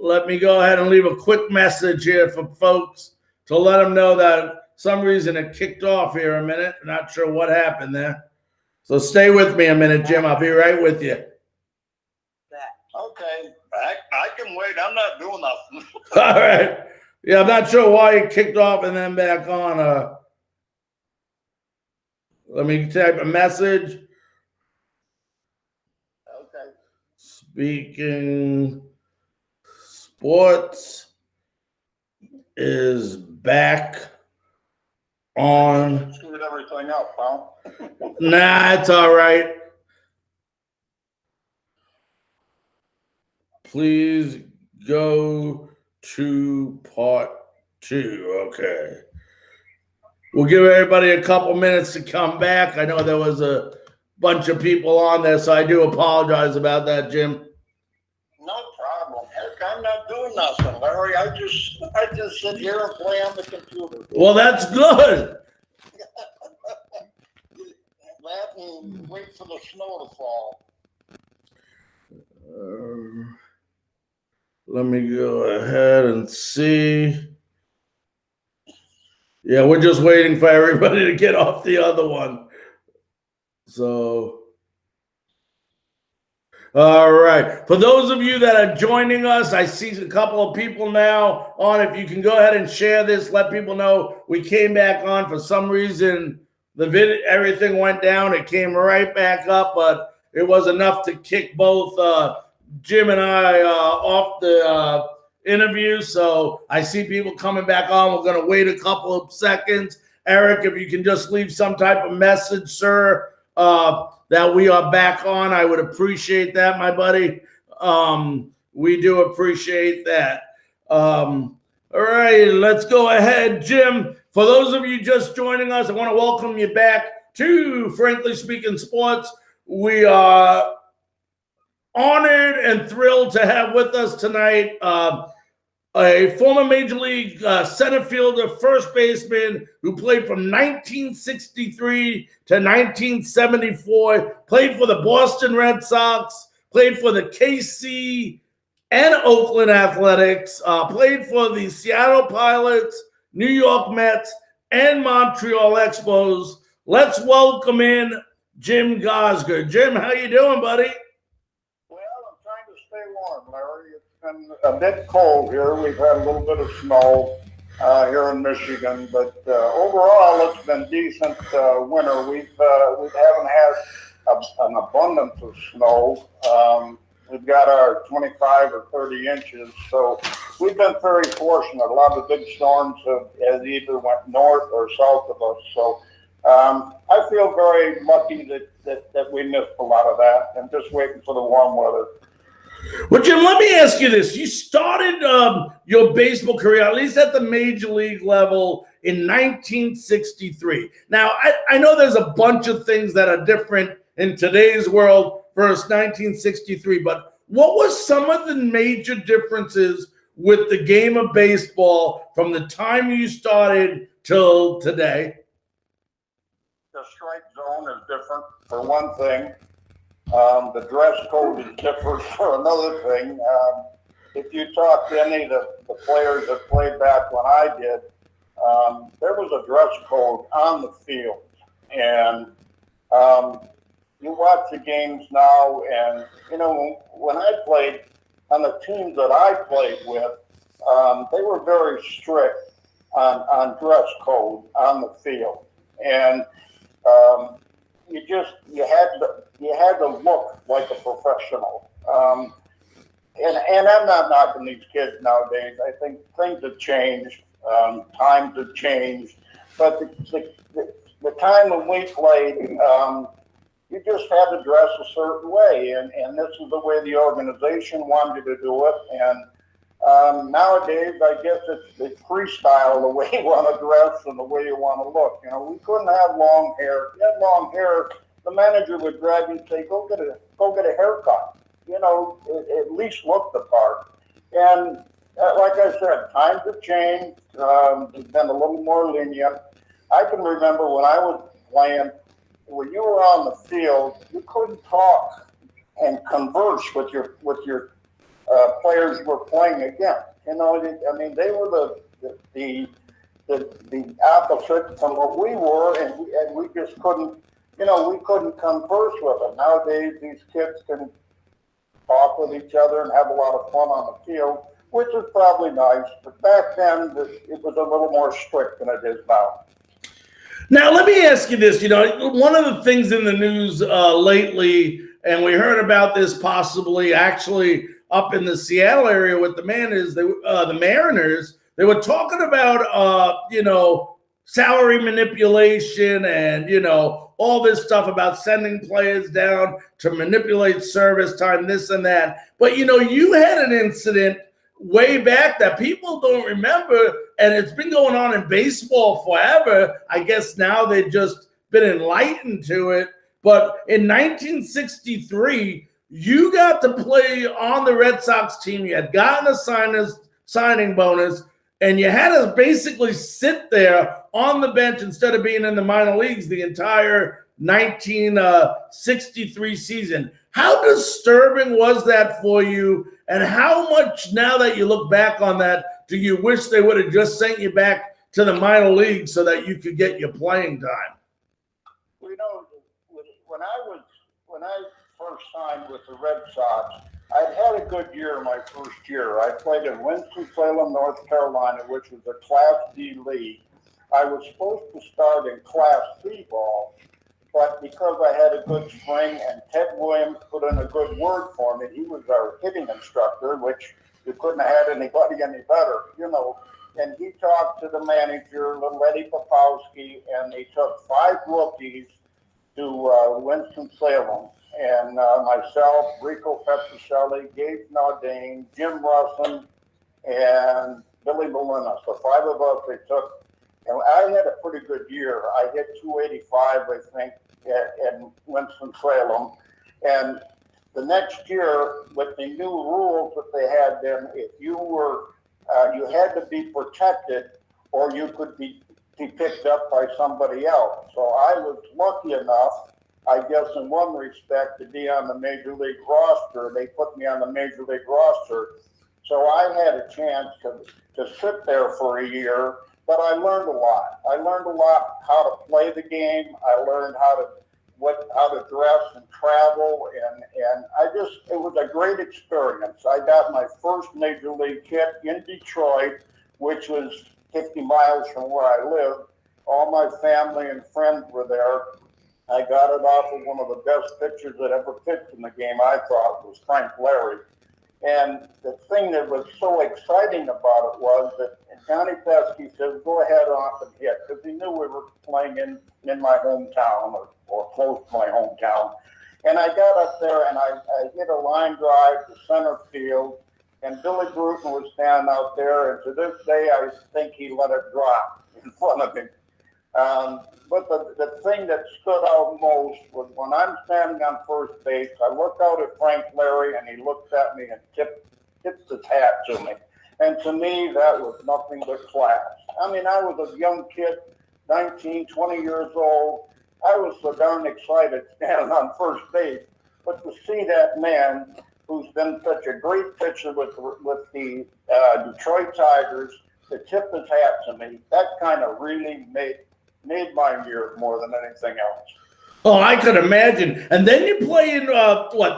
let me go ahead and leave a quick message here for folks to let them know that some reason it kicked off here a minute. Not sure what happened there. So stay with me a minute, Jim. I'll be right with you. Okay, I can wait. I'm not doing nothing. All right. Yeah, I'm not sure why it kicked off and then back on. Let me type a message. Okay. Speaking Sports is back on. Screwed everything up, huh? Nah, it's all right. Please go to part 2. Okay. We'll give everybody a couple minutes to come back. I know there was a bunch of people on there, so I do apologize about that, Jim. No problem. Heck, I'm not doing nothing, Larry. I just sit here and play on the computer. Well, that's good. That and wait for the snow to fall. Let me go ahead and see. Yeah, we're just waiting for everybody to get off the other one. So, all right. For those of you that are joining us, I see a couple of people now on. If you can go ahead and share this, let people know we came back on. For some reason, the video, everything went down. It came right back up, but it was enough to kick both Jim and I off the interview. So I see people coming back on. We're going to wait a couple of seconds. Eric, if you can just leave some type of message, sir, that we are back on, I would appreciate that, my buddy. We do appreciate that. All right, let's go ahead, Jim. For those of you just joining us, I want to welcome you back to Frankly Speaking Sports. We are honored and thrilled to have with us tonight a former Major League center fielder, first baseman who played from 1963 to 1974, played for the Boston Red Sox, played for the KC and Oakland Athletics, played for the Seattle Pilots, New York Mets, and Montreal Expos. Let's welcome in Jim Gosger. Jim, how you doing, buddy? Well, I'm trying to stay warm, Larry. It's been a bit cold here. We've had a little bit of snow here in Michigan, but overall, it's been decent winter. We haven't had an abundance of snow. We've got our 25 or 30 inches, so we've been very fortunate. A lot of the big storms have either went north or south of us. So I feel very lucky that we missed a lot of that and just waiting for the warm weather. Well, Jim, let me ask you this. You started your baseball career, at least at the major league level, in 1963. Now, I know there's a bunch of things that are different in today's world versus 1963, but what was some of the major differences with the game of baseball from the time you started till today? The strike zone is different, for one thing. The dress code is different, for another thing. If you talk to any of the players that played back when I did, there was a dress code on the field. And you watch the games now, and, you know, when I played on the teams that I played with, they were very strict on dress code on the field. And you had to look like a professional. And I'm not knocking these kids nowadays. I think things have changed, times have changed. But the time when we played, you just had to dress a certain way, and this is the way the organization wanted you to do it. And nowadays, I guess it's freestyle, the way you want to dress and the way you want to look. You know, we couldn't have long hair. If you had long hair, the manager would grab you and say, go get a haircut. You know, at least look the part. And like I said, times have changed. It's been a little more lenient. I can remember when I was playing, when you were on the field, you couldn't talk and converse with your players were playing again. You know, I mean, they were the opposite from what we were, and we just couldn't, you know, we couldn't converse with them. Nowadays, these kids can talk with each other and have a lot of fun on the field, which is probably nice. But back then, it was a little more strict than it is now. Now, let me ask you this. You know, one of the things in the news lately, and we heard about this possibly actually up in the Seattle area with the the Mariners, they were talking about, you know, salary manipulation and, you know, all this stuff about sending players down to manipulate service time, this and that. But, you know, you had an incident way back that people don't remember, and it's been going on in baseball forever. I guess now they've just been enlightened to it. But in 1963, you got to play on the Red Sox team. You had gotten a signing bonus, and you had to basically sit there on the bench instead of being in the minor leagues the entire 1963 season. How disturbing was that for you? And how much, now that you look back on that, do you wish they would have just sent you back to the minor leagues so that you could get your playing time? Well, you know, when I first signed with the Red Sox, I'd had a good year my first year. I played in Winston-Salem, North Carolina, which was a Class D league. I was supposed to start in Class C ball, but because I had a good spring and Ted Williams put in a good word for me, he was our hitting instructor, which you couldn't have had anybody any better, you know. And he talked to the manager, little Eddie Popowski, and they took 5 rookies to Winston-Salem. And myself, Rico Petrocelli, Gabe Nardane, Jim Russin, and Billy Molina. So 5 of us they took. And I had a pretty good year. I hit 285, I think, at Winston-Salem. And the next year, with the new rules that they had then, if you were, you had to be protected or you could be picked up by somebody else. So I was lucky enough, I guess in one respect, to be on the Major League roster. They put me on the Major League roster. So I had a chance to sit there for a year. But I learned a lot. I learned a lot how to play the game. I learned how to dress and travel, and it was a great experience. I got my first major league hit in Detroit, which was 50 miles from where I lived. All my family and friends were there. I got it off of one of the best pitchers that ever pitched in the game, I thought, was Frank Larry. And the thing that was so exciting about it was that Johnny Pesky says, go ahead off and hit, because he knew we were playing in my hometown or close to my hometown. And I got up there and I hit a line drive to center field, and Billy Bruton was standing out there, and to this day I think he let it drop in front of him. But the thing that stood out most was when I'm standing on first base, I looked out at Frank Larry, and he looked at me and tipped his hat to me. And to me, that was nothing but class. I mean, I was a young kid, 19, 20 years old. I was so darn excited standing on first base. But to see that man who's been such a great pitcher with the Detroit Tigers to tip his hat to me, that kind of really made my year more than anything else. Oh, I could imagine. And then you play in,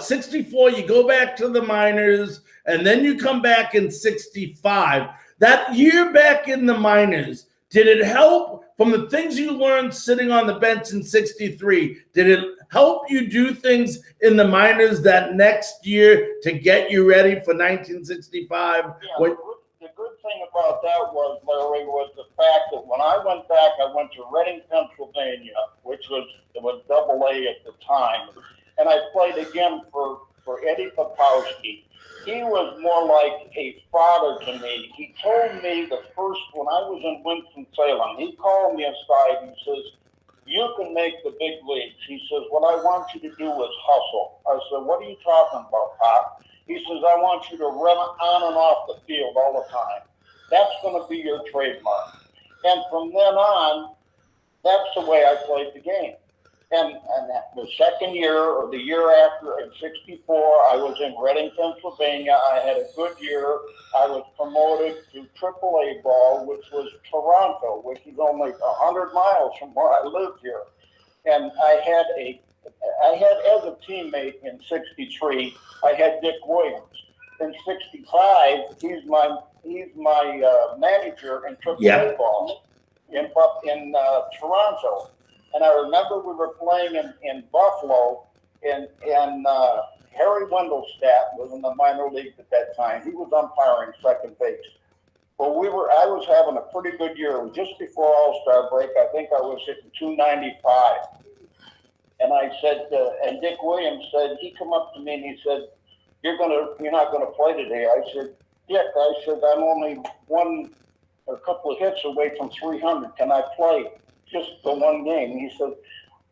64, you go back to the minors, and then you come back in 65. That year back in the minors, did it help from the things you learned sitting on the bench in 63? Did it help you do things in the minors that next year to get you ready for 1965? Yeah, the good thing about that was, Larry, was the fact that when I went back, I went to Reading, Pennsylvania, which was AA at the time, and I played again for Eddie Popowski. He was more like a father to me. He told me when I was in Winston-Salem, he called me aside and says, you can make the big leagues. He says, what I want you to do is hustle. I said, what are you talking about, Pop? He says, I want you to run on and off the field all the time. That's going to be your trademark. And from then on, that's the way I played the game. And the second year or the year after in 64, I was in Reading, Pennsylvania. I had a good year. I was promoted to AAA ball, which was Toronto, which is only 100 miles from where I lived here. And I had as a teammate in 63, I had Dick Williams. In 65, he's my manager in AAA ball in Toronto. And I remember we were playing in Buffalo, and Harry Wendelstadt was in the minor leagues at that time. He was umpiring second base. Well, I was having a pretty good year. Just before All-Star break, I think I was hitting 295. And I said, and Dick Williams said, he come up to me and he said, you're not gonna play today. I said, Dick, I'm only a couple of hits away from 300. Can I play just the one game? He said,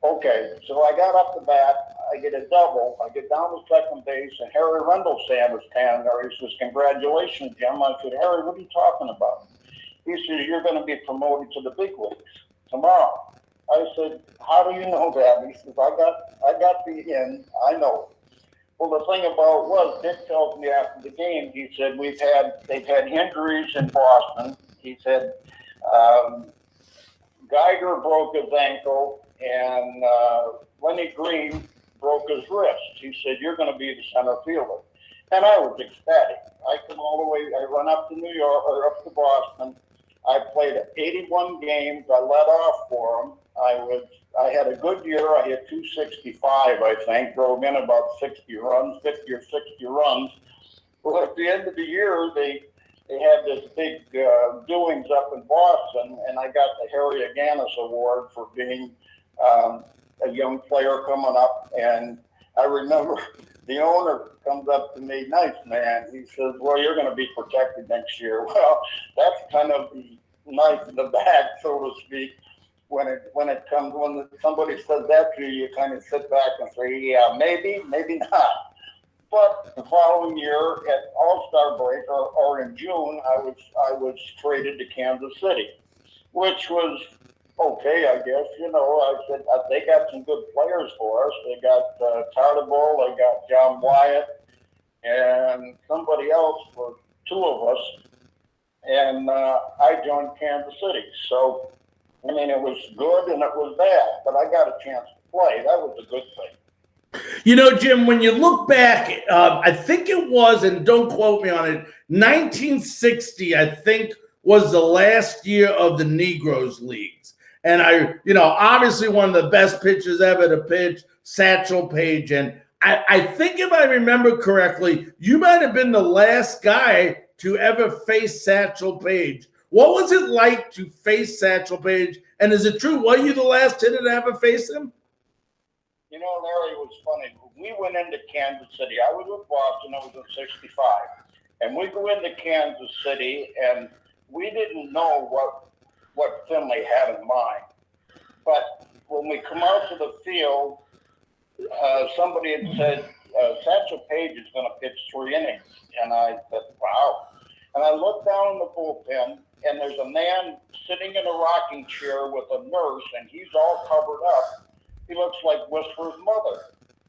okay. So I got up the bat. I get a double. I get down to second base, and Harry Wendelstadt was standing there. He says, congratulations, Jim. I said, Harry, what are you talking about? He says, you're going to be promoted to the big leagues tomorrow. I said, how do you know that? He says, I got the in. I know. Well, the thing about it was, Dick tells me after the game, he said, they've had injuries in Boston. He said, Geiger broke his ankle, and Lenny Green broke his wrist. He said, you're going to be the center fielder. And I was ecstatic. I come all the way, I run up to New York, or up to Boston. I played 81 games. I led off for them. I had a good year. I hit 265, I think, drove in about 50 or 60 runs. Well, at the end of the year, they had this big doings up in Boston, and I got the Harry Aganis Award for being a young player coming up. And I remember the owner comes up to me, nice man. He says, well, you're going to be protected next year. Well, that's kind of the knife in the back, so to speak. When somebody says that to you, you kind of sit back and say, yeah, maybe not. But the following year at All-Star break or in June, I was traded to Kansas City, which was okay, I guess. I said they got some good players for us. They got Tardable, they got John Wyatt, and somebody else for two of us. And I joined Kansas City. So, I mean, it was good and it was bad, but I got a chance to play. That was a good thing. Jim, when you look back, I think it was, and don't quote me on it, 1960, I think, was the last year of the Negroes Leagues. And obviously one of the best pitchers ever to pitch, Satchel Paige. And I think if I remember correctly, you might have been the last guy to ever face Satchel Paige. What was it like to face Satchel Paige? And is it true, were you the last hitter to ever face him? Larry, it was funny. We went into Kansas City. I was with Boston. I was in 65. And we go into Kansas City, and we didn't know what Finley had in mind. But when we come out to the field, somebody had said, Satchel Paige is going to pitch 3 innings. And I said, wow. And I looked down in the bullpen, and there's a man sitting in a rocking chair with a nurse, and he's all covered up. He looks like Whisper's mother.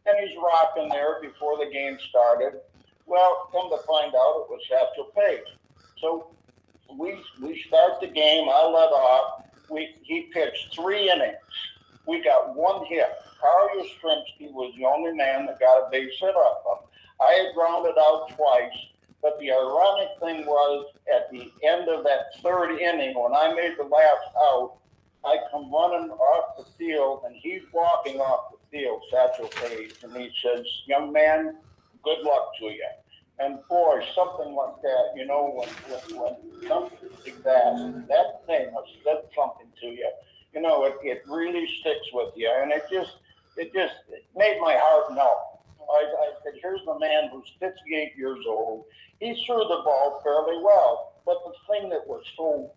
And he's rocking there before the game started. Well, come to find out, it was Satchel Paige. So we start the game. I led off. He pitched 3 innings. We got 1 hit. Carl Yastrzemski was the only man that got a base hit off him. I had grounded out twice. But the ironic thing was, at the end of that 3rd inning, when I made the last out, I come running off the field, and he's walking off the field, Satchel Paige, and he says, young man, good luck to you. And boy, something like that, when something like that name has said something to you, it really sticks with you. And it made my heart melt. I said, here's the man who's 58 years old. He threw the ball fairly well, but the thing that was so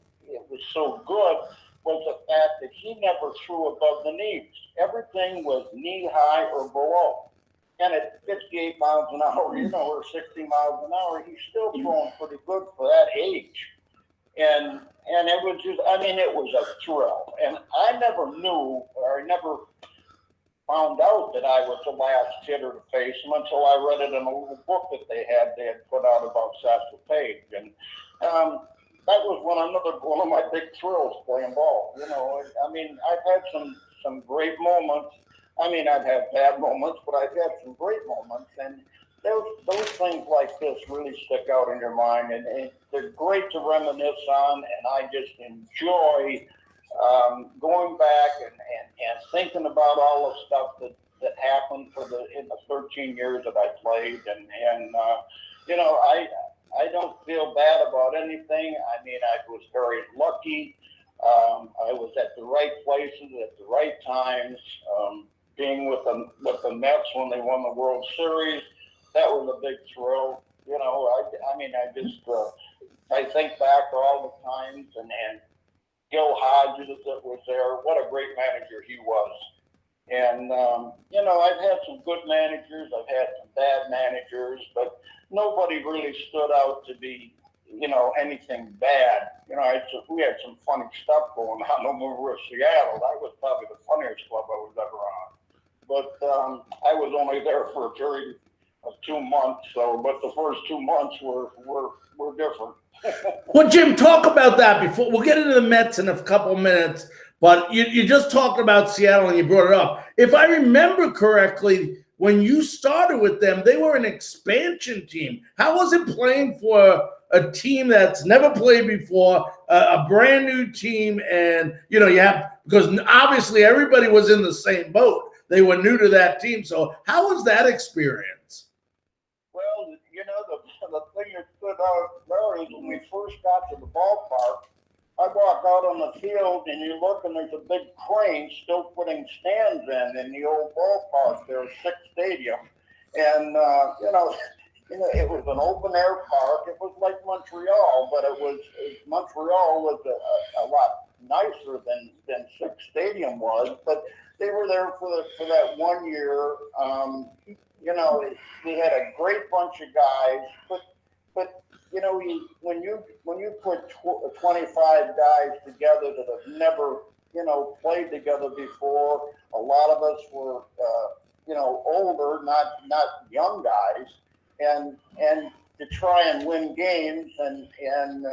good was the fact that he never threw above the knees. Everything was knee high or below. And at 58 miles an hour, or 60 miles an hour, he's still throwing pretty good for that age. And it was just, it was a thrill. And I never knew, or I never found out that I was the last hitter to face him until I read it in a little book that they had put out about Satchel Paige. And that was one of my big thrills playing ball. You know, I mean, I've had some great moments. I mean, I've had bad moments, but I've had some great moments. And those things like this really stick out in your mind, and they're great to reminisce on. And I just enjoy going back and thinking about all the stuff that happened in the 13 years that I played, and you know, I don't feel bad about anything. I mean, I was very lucky. I was at the right places at the right times. Being with the Mets when they won the World Series, that was a big thrill. You know, I mean, I just I think back to all the times and Gil Hodges that was there. What a great manager he was. And, you know, I've had some good managers. I've had some bad managers, but nobody really stood out to be, you know, anything bad. You know, we had some funny stuff going on when we were in Seattle. That was probably the funniest club I was ever on. But I was only there for a period of 2 months. But the first 2 months were different. Well, Jim, talk about that before we'll get into the Mets in a couple minutes. But you just talked about Seattle and you brought it up. If I remember correctly, when you started with them, they were an expansion team. How was it playing for a team that's never played before, a brand new team? And, you know, because obviously everybody was in the same boat. They were new to that team. So how was that experience? Well, you know, the thing that stood out there is when we first got to the ballpark, I walk out on the field and you look and there's a big crane still putting stands in the old ballpark there, Six Stadium. And, you know, it was an open air park. It was like Montreal, but Montreal was a lot nicer than Six Stadium was. But they were there for that 1 year. You know, we had a great bunch of guys, but you know, when you put 25 guys together that have never, you know, played together before, a lot of us were, you know, older, not young guys, and to try and win games, and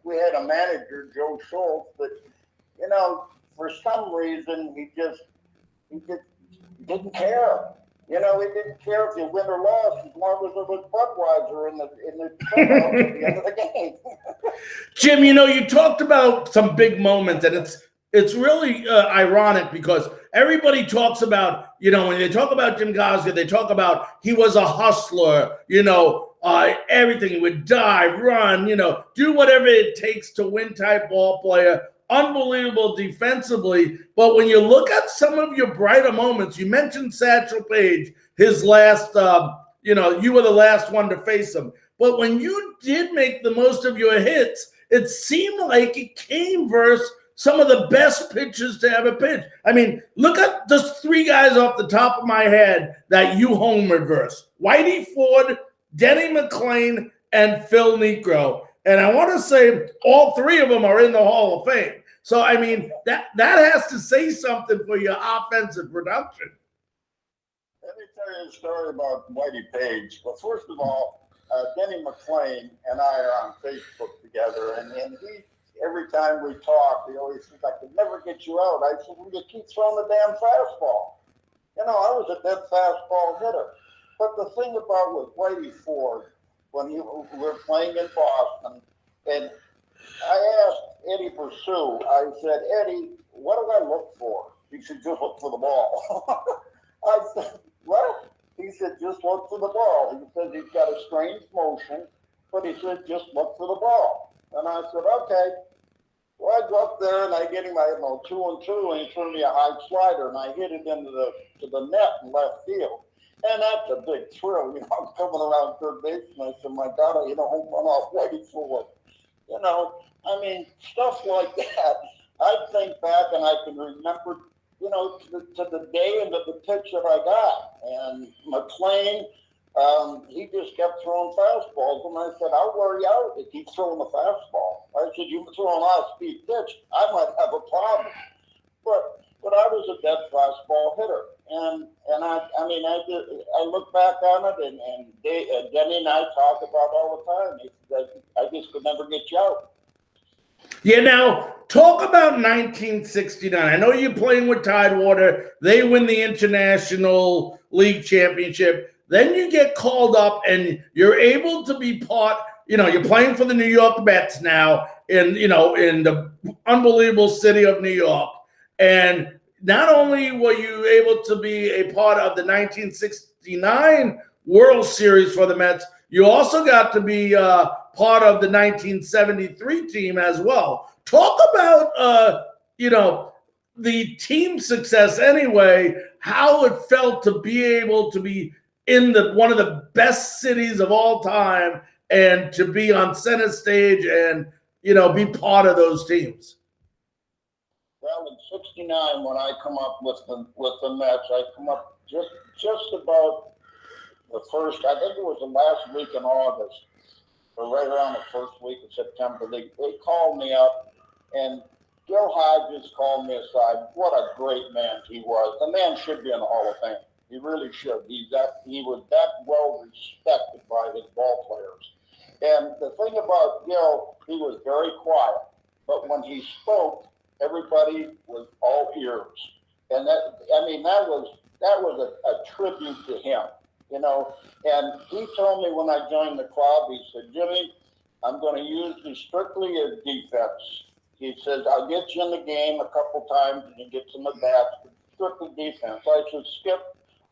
we had a manager, Joe Schultz, but you know, for some reason he just didn't care. You know, he didn't care if you win or lost as long as it was Budweiser in the dugout at the end of the game. Jim, you know, you talked about some big moments, and it's really ironic because everybody talks about, you know, when they talk about Jim Gosger, they talk about he was a hustler, you know, everything. He would dive, run, you know, do whatever it takes to win type ball player. Unbelievable defensively, but when you look at some of your brighter moments, you mentioned Satchel Paige, his last, you know, you were the last one to face him. But when you did make the most of your hits, it seemed like it came versus some of the best pitchers to ever pitch. I mean, look at just 3 guys off the top of my head that you homered versus: Whitey Ford, Denny McClain, and Phil Niekro. And I want to say all 3 of them are in the Hall of Fame. So, I mean, that has to say something for your offensive production. Let me tell you a story about Whitey Page. Well, first of all, Denny McClain and I are on Facebook together, and he, every time we talk, he always says, "I could never get you out." I said, "Well, you keep throwing the damn fastball." You know, I was a dead fastball hitter. But the thing about with Whitey Ford, when we were playing in Boston, and I asked Eddie Pursue, I said, "Eddie, what do I look for?" He said, "Just look for the ball." I said, "What?" He said, "Just look for the ball." He said, "He's got a strange motion," but he said, "Just look for the ball." And I said, "Okay." Well, I go up there and I get him, 2-2, and he threw me a high slider, and I hit it into the net in left field. And that's a big thrill. You know, I'm coming around third base, and I said, "My God, I hit a home run off Whitey Ford." You know, I mean, stuff like that. I think back and I can remember, you know, to the day and to the pitch that I got. And McClain, he just kept throwing fastballs. And I said, "I'll wear you out if you keep throwing the fastball." I said, "You throw an off-speed pitch, I might have a problem." But I was a dead fastball hitter. I mean, I look back on it, and Denny and I talk about all the time. He said, I just could never get you out. Yeah, now talk about 1969. I know you're playing with Tidewater. They win the International League Championship. Then you get called up and you're able to be part, you're playing for the New York Mets now in the unbelievable city of New York. And not only were you able to be a part of the 1969 World Series for the Mets, you also got to be part of the 1973 team as well. Talk about, the team success anyway, how it felt to be able to be in one of the best cities of all time and to be on center stage and, be part of those teams. Well, in '69, when I come up with the Mets, I come up just about the first. I think it was the last week in August, or right around the first week of September. They called me up, and Gil Hodges called me aside. What a great man he was. The man should be in the Hall of Fame. He really should. He was that well respected by his ball players. And the thing about Gil, he was very quiet, but when he spoke, everybody was all ears. And that was a tribute to him, And he told me when I joined the club, he said, Jimmy, I'm going to use you strictly as defense. He says, I'll get you in the game a couple times and you get some at bats, but strictly defense. I said, Skip,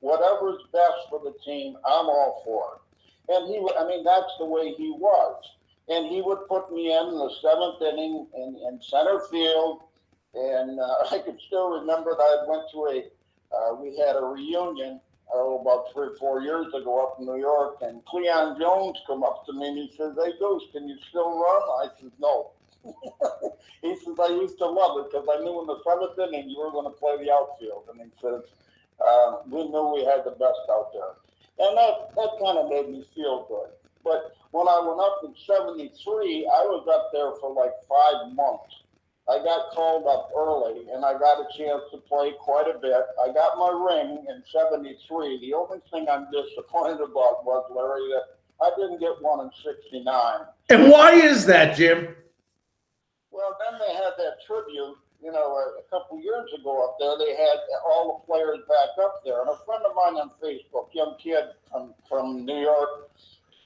whatever's best for the team, I'm all for it. And that's the way he was. And he would put me in the seventh inning in center field. And I can still remember that I went to we had a reunion about 3 or 4 years ago up in New York, and Cleon Jones come up to me and he says, hey, Goose, can you still run? I said, no. He says, I used to love it because I knew in the seventh inning you were going to play the outfield. And he says, we knew we had the best out there. And that kind of made me feel good. But when I went up in '73, I was up there for like 5 months. I got called up early, and I got a chance to play quite a bit. I got my ring in '73. The only thing I'm disappointed about was, Larry, that I didn't get one in '69. And why is that, Jim? Well, then they had that tribute, a couple years ago up there. They had all the players back up there. And a friend of mine on Facebook, young kid from New York,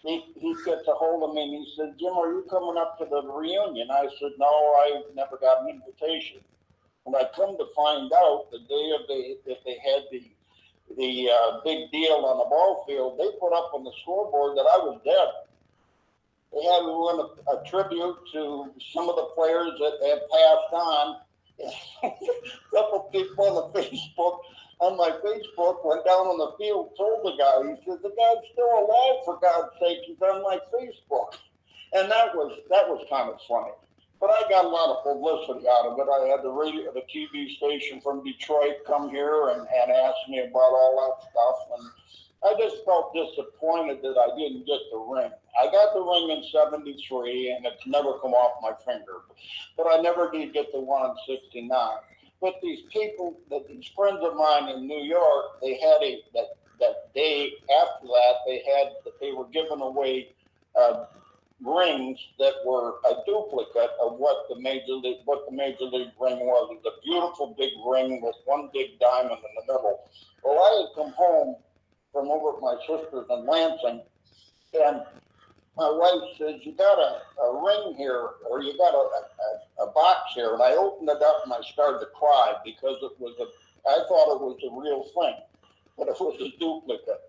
he gets a hold of me and he said, Jim, are you coming up to the reunion? I said, no, I never got an invitation. And I come to find out the day that they had the big deal on the ball field, they put up on the scoreboard that I was dead. They had a tribute to some of the players that had passed on. A couple people on my Facebook went down on the field, told the guy, he said, the guy's still alive, for God's sake, he's on my Facebook. And that was kind of funny. But I got a lot of publicity out of it. I had the TV station from Detroit come here and ask me about all that stuff. And I just felt disappointed that I didn't get the ring. I got the ring in '73, and it's never come off my finger. But I never did get the one in '69. But these people, these friends of mine in New York, they had that day after that, they were giving away rings that were a duplicate of what the major league ring was. It was a beautiful big ring with one big diamond in the middle. Well, I had come home from over at my sister's in Lansing, and my wife says, you got a ring here, or you got a box here. And I opened it up and I started to cry because I thought it was a real thing, but it was a duplicate.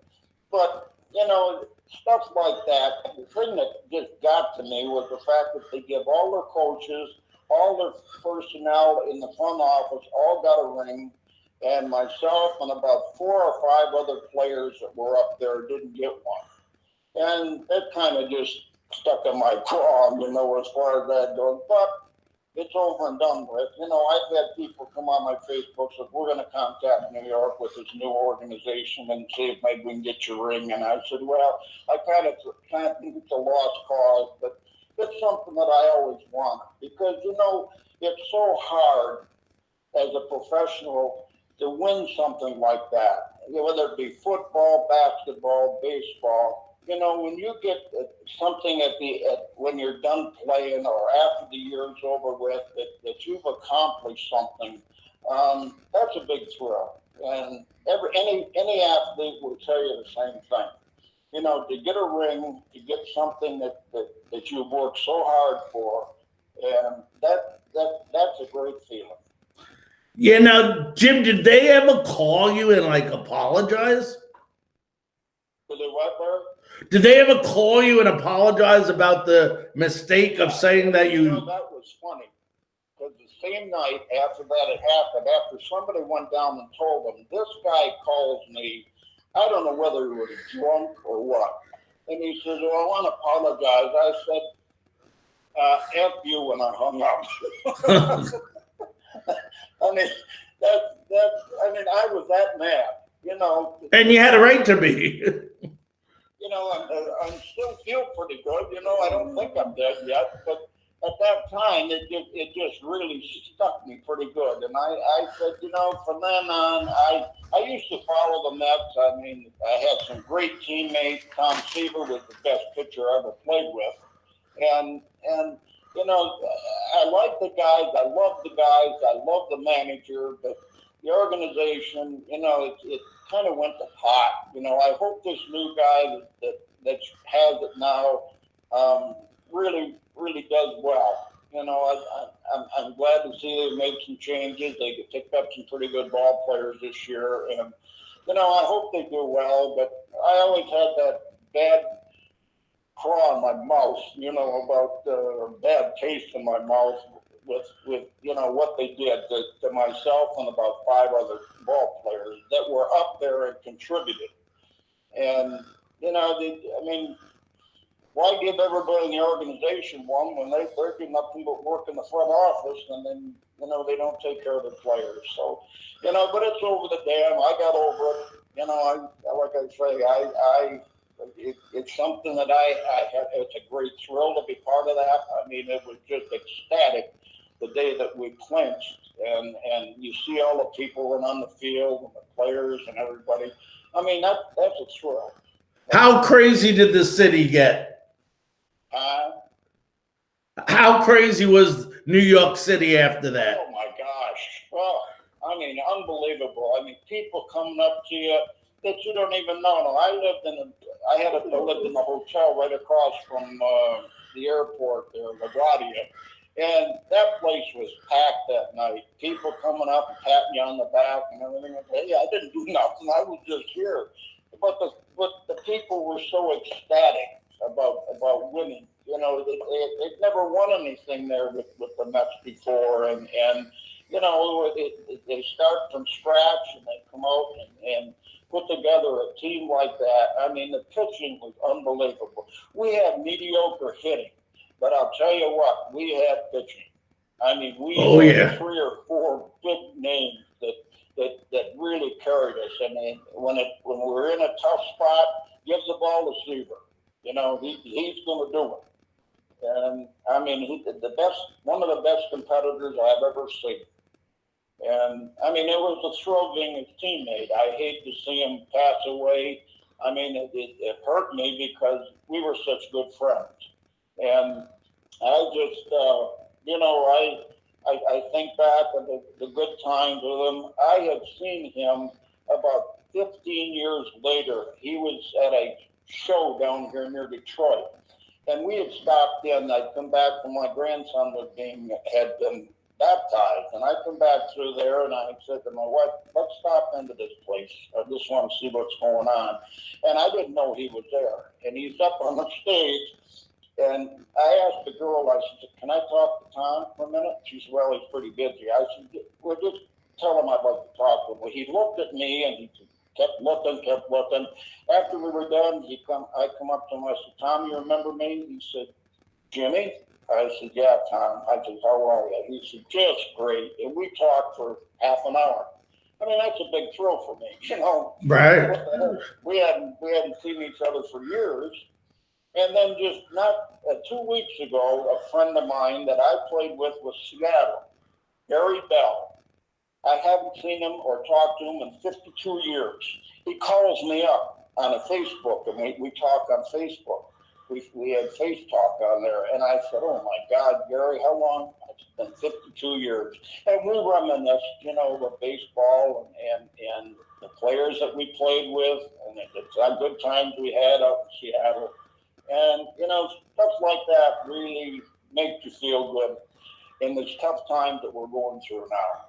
But, stuff like that, the thing that just got to me was the fact that they give all their coaches, all their personnel in the front office, all got a ring. And myself and about 4 or 5 other players that were up there didn't get one. And that kind of just stuck in my craw, as far as that goes. But it's over and done with. I've had people come on my Facebook and say, we're going to contact New York with this new organization and see if maybe we can get your ring. And I said, well, I kind of think it's a lost cause, but it's something that I always wanted. Because, it's so hard as a professional to win something like that, whether it be football, basketball, baseball. You know, when you get something when you're done playing or after the year's over with, that you've accomplished something, that's a big thrill. And any athlete will tell you the same thing. You know, to get a ring, to get something that you've worked so hard for, and that's a great feeling. Yeah, now, Jim, did they ever call you and like apologize? Did they what, Barry? Did they ever call you and apologize about the mistake of saying that You know, you? that was funny. Because the same night after that had happened, after somebody went down and told them, this guy calls me, I don't know whether he was drunk or what. And he says, well, I want to apologize. I said, F you, when I hung up. I mean, I was that mad, you know. And you had a right to be. You know, I still feel pretty good. You know, I don't think I'm dead yet, but at that time, it just really stuck me pretty good. And I said, you know, from then on, I used to follow the Mets. I mean, I had some great teammates. Tom Seaver was the best pitcher I ever played with. And you know, I like the guys. I love the guys. I love the manager. But the organization, you know, it kind of went to pot. You know, I hope this new guy that has it now really does well. You know, I'm glad to see they made some changes. They picked up some pretty good ball players this year, and you know, I hope they do well. But I always had that bad craw in my mouth, you know, about bad taste in my mouth with you know what they did to myself and about 5 other ball players that were up there and contributed. And you know, I mean, why give everybody in the organization one when they're doing nothing but work in the front office, and then you know they don't take care of the players? So you know, but it's over the dam. I got over it. You know, like I say, it's something that I have. It's a great thrill to be part of that. I mean, it was just ecstatic the day that we clinched, and you see all the people run on the field and the players and everybody. I mean, that's a thrill. How crazy did the city get? How crazy was New York City after that? Oh my gosh! Well, I mean, unbelievable. I mean, people coming up to you that you don't even know. No, I lived in the hotel right across from the airport there, LaGuardia, and that place was packed that night. People coming up and patting you on the back and everything. Hey, I didn't do nothing. I was just here. But the people were so ecstatic about winning. You know, they've never won anything there with the Mets before, and you know, they start from scratch and they come out and put together a team like that. I mean, the pitching was unbelievable. We had mediocre hitting, but I'll tell you what, we had pitching. I mean, we had 3 or 4 big names that really carried us. I mean, when we were in a tough spot, give the ball to Seaver. You know, he's going to do it. And I mean, one of the best competitors I've ever seen. And I mean, it was a thrill being his teammate. I hate to see him pass away. I mean, it hurt me because we were such good friends. And I just, you know, I think back on the good times with him. I had seen him about 15 years later. He was at a show down here near Detroit. And we had stopped in. I'd come back from my grandson had been baptized. And I come back through there and I said to my wife, let's stop into this place. I just want to see what's going on. And I didn't know he was there. And he's up on the stage. And I asked the girl, I said, can I talk to Tom for a minute? She said, well, he's pretty busy. I said, well, just tell him I'd like to talk to him. Well, he looked at me and he kept looking. After we were done, I come up to him. I said, Tom, you remember me? He said, Jimmy? I said, yeah, Tom. I said, how are you? He said, just great. And we talked for half an hour. I mean, that's a big thrill for me, you know. Right. We hadn't seen each other for years. And then just not 2 weeks ago, a friend of mine that I played with Seattle, Gary Bell. I haven't seen him or talked to him in 52 years. He calls me up on a Facebook, and we talk on Facebook. We had Face Talk on there, and I said, "Oh my God, Gary, how long?" It's been 52 years, and we reminisce, with baseball and the players that we played with, and the good times we had out in Seattle, and stuff like that really makes you feel good in this tough times that we're going through now.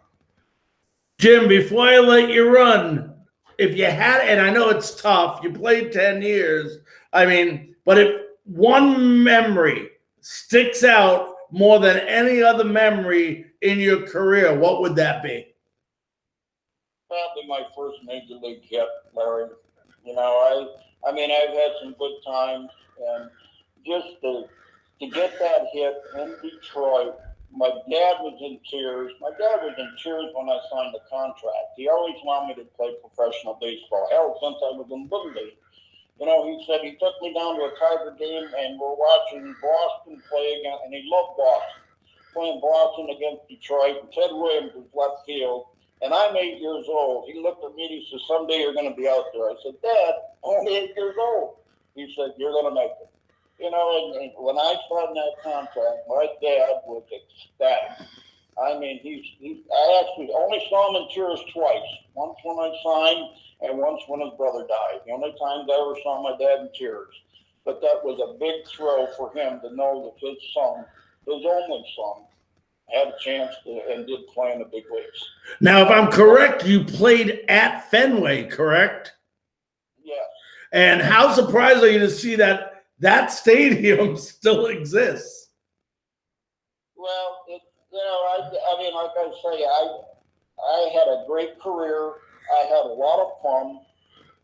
Jim, before I let you run, if you had, and I know it's tough, you played 10 years. I mean, but if one memory sticks out more than any other memory in your career, what would that be? Probably my first major league hit, Larry. I mean, I've had some good times, and just to get that hit in Detroit, my dad was in tears. My dad was in tears when I signed the contract. He always wanted me to play professional baseball. Hell, since I was in Little League. He said he took me down to a Tiger game, and we're watching Boston play again, and he loved Boston. Playing Boston against Detroit, and Ted Williams was left field, and I'm 8 years old. He looked at me and he said, "Someday you're going to be out there." I said, "Dad, only 8 years old." He said, "You're going to make it." And when I signed that contract, my dad was ecstatic. I mean, I actually only saw him in tears twice. Once when I signed, and once when his brother died. The only times I ever saw my dad in tears. But that was a big thrill for him to know that his son, his only son, had a chance to and did play in the big leagues. Now, if I'm correct, you played at Fenway, correct? Yes. And how surprised are you to see that stadium still exists? Well, I mean, like I say, I had a great career. I had a lot of fun.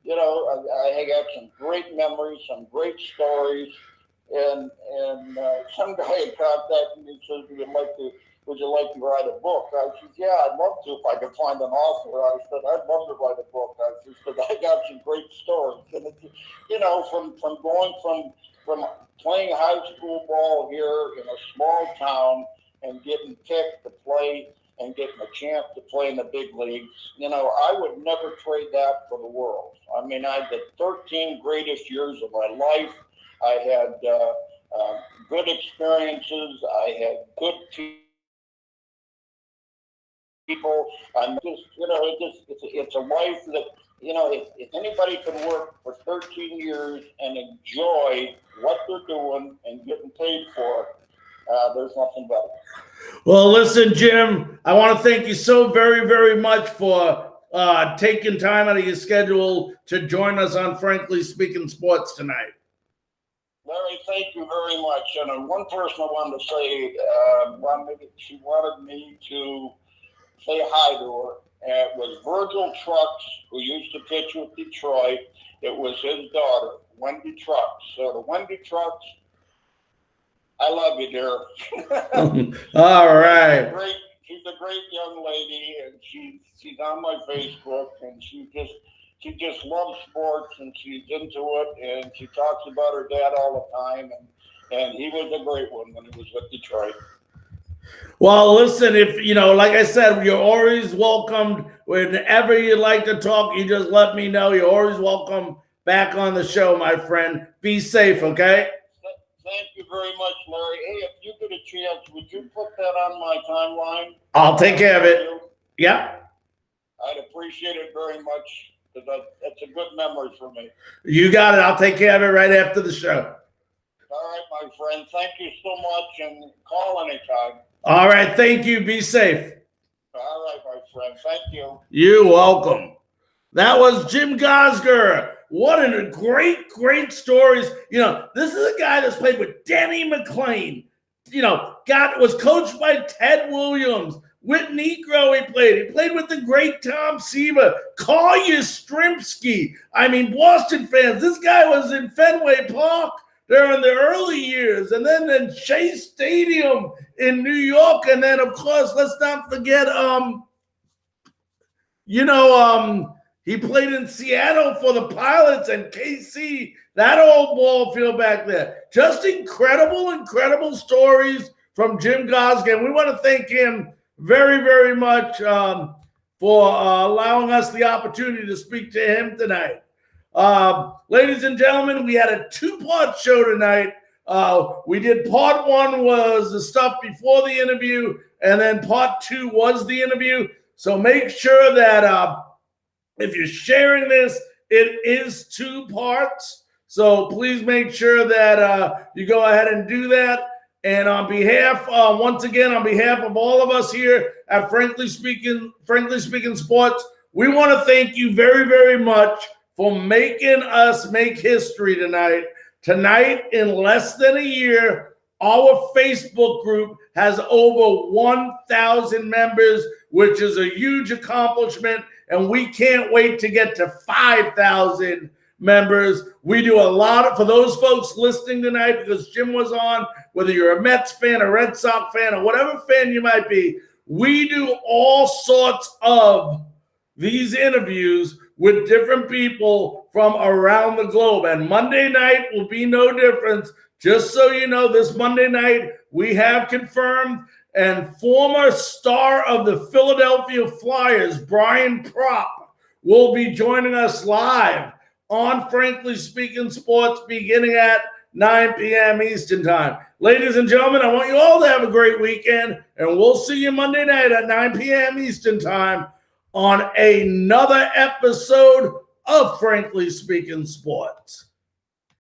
I got some great memories, some great stories, and some guy had contacted me and said, "Would you like to write a book?" I said, "Yeah, I'd love to if I could find an author." I said, "I'd love to write a book." I said, "I got some great stories." And from going from playing high school ball here in a small town and getting picked to play and getting a chance to play in the big leagues, I would never trade that for the world. I mean, I had the 13 greatest years of my life. I had good experiences. I had good people. I'm just, it's a life that, if anybody can work for 13 years and enjoy what they're doing and getting paid for it, there's nothing better. Well, listen, Jim, I want to thank you so very, very much for taking time out of your schedule to join us on Frankly Speaking Sports tonight. Larry, thank you very much. And one person I wanted to say, she wanted me to say hi to her. It was Virgil Trucks, who used to pitch with Detroit. It was his daughter, Wendy Trucks. So the Wendy Trucks, I love you, dear. All right. She's a great young lady, and she's on my Facebook, and she just loves sports, and she's into it, and she talks about her dad all the time, and he was a great one when he was with Detroit. Well, listen, if like I said, you're always welcomed. Whenever you'd like to talk, you just let me know. You're always welcome back on the show, my friend. Be safe, okay? Thank you very much, Larry. Hey, if you get a chance, would you put that on my timeline? I'll take care of it. Yeah. I'd appreciate it very much, because it's a good memory for me. You got it. I'll take care of it right after the show. All right, my friend. Thank you so much, and call anytime. All right. Thank you. Be safe. All right, my friend. Thank you. You're welcome. That was Jim Gosger. What a great stories. This is a guy that's played with Denny McClain. Was coached by Ted Williams. With Negro he played. He played with the great Tom Seaver. Carl Yastrzemski. I mean, Boston fans, this guy was in Fenway Park during the early years. And then in Shea Stadium in New York. And then, of course, let's not forget, he played in Seattle for the Pilots and KC, that old ball field back there. Just incredible stories from Jim Gosger. And we want to thank him very, very much for allowing us the opportunity to speak to him tonight. Ladies and gentlemen, we had a two-part show tonight. We did part one was the stuff before the interview, and then part two was the interview. So make sure that if you're sharing this, it is two parts. So please make sure that you go ahead and do that. And on behalf, once again, on behalf of all of us here at Frankly Speaking Sports, we want to thank you very, very much for making us make history tonight. Tonight, in less than a year, our Facebook group has over 1,000 members, which is a huge accomplishment, and we can't wait to get to 5,000 members. We do a lot for those folks listening tonight, because Jim was on, whether you're a Mets fan, a Red Sox fan, or whatever fan you might be, we do all sorts of these interviews with different people from around the globe. And Monday night will be no difference. Just so you know, this Monday night, we have confirmed, and former star of the Philadelphia Flyers, Brian Propp, will be joining us live on Frankly Speaking Sports beginning at 9 p.m. Eastern Time. Ladies and gentlemen, I want you all to have a great weekend, and we'll see you Monday night at 9 p.m. Eastern Time on another episode of Frankly Speaking Sports.